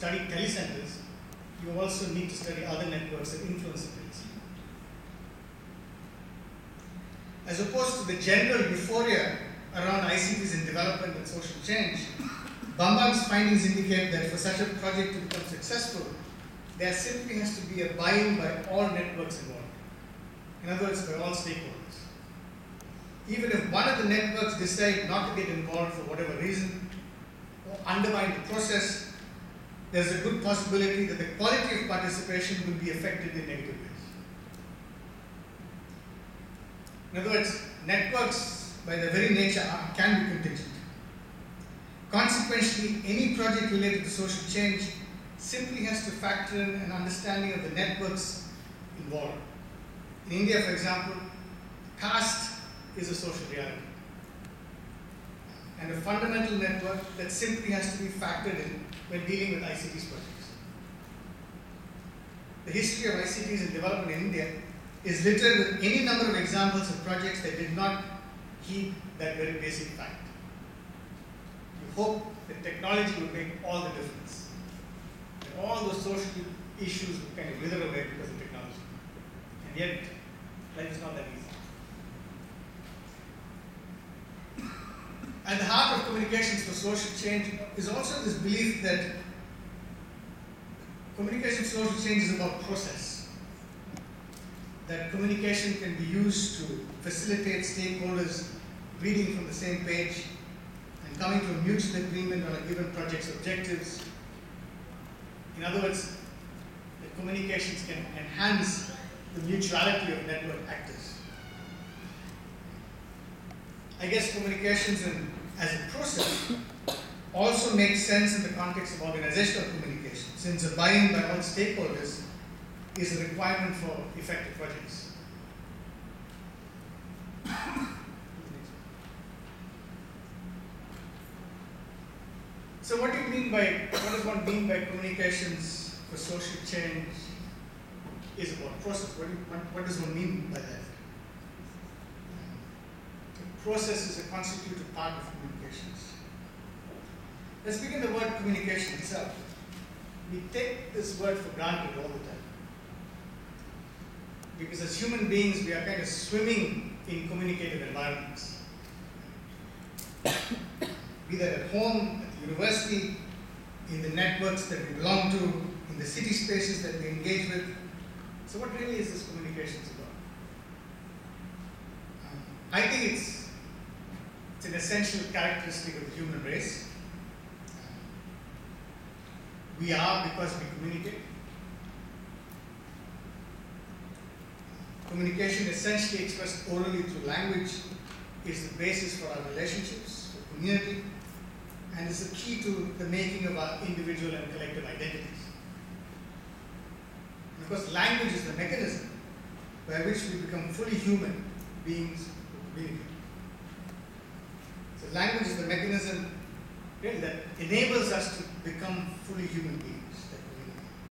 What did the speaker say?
study telecenters, you also need to study other networks that influence the telecenter. As opposed to the general euphoria around ICTs in development and social change, Bambang's findings indicate that for such a project to become successful, there simply has to be a buy-in by all networks involved. In other words, by all stakeholders. Even if one of the networks decide not to get involved for whatever reason, or undermine the process, there's a good possibility that the quality of participation will be affected in negative ways. In other words, networks, by their very nature, can be contingent. Consequently, any project related to social change simply has to factor in an understanding of the networks involved. In India, for example, caste is a social reality, and a fundamental network that simply has to be factored in when dealing with ICTs projects. The history of ICTs in development in India is littered with any number of examples of projects that did not heed that very basic fact. We hope that technology will make all the difference, that all those social issues will kind of wither away because of technology. And yet, life is not that easy. At the heart of communications for social change is also this belief that communication for social change is about process. That communication can be used to facilitate stakeholders reading from the same page and coming to a mutual agreement on a given project's objectives. In other words, that communications can enhance the mutuality of network actors. I guess communications as a process also makes sense in the context of organizational communication, since a buy-in by all stakeholders is a requirement for effective projects. So what does one mean by communications for social change is about process? What does one mean by that? Process is a constitutive part of communications. Let's begin the word communication itself. We take this word for granted all the time. Because as human beings, we are kind of swimming in communicative environments. Be that at home, at the university, in the networks that we belong to, in the city spaces that we engage with. So what really is this communications about? I think it's an essential characteristic of the human race. We are because we communicate. Communication, essentially expressed orally through language, is the basis for our relationships, for community, and is the key to the making of our individual and collective identities. And of course, language is the mechanism by which we become fully human beings who communicate. So language is the mechanism really that enables us to become fully human beings.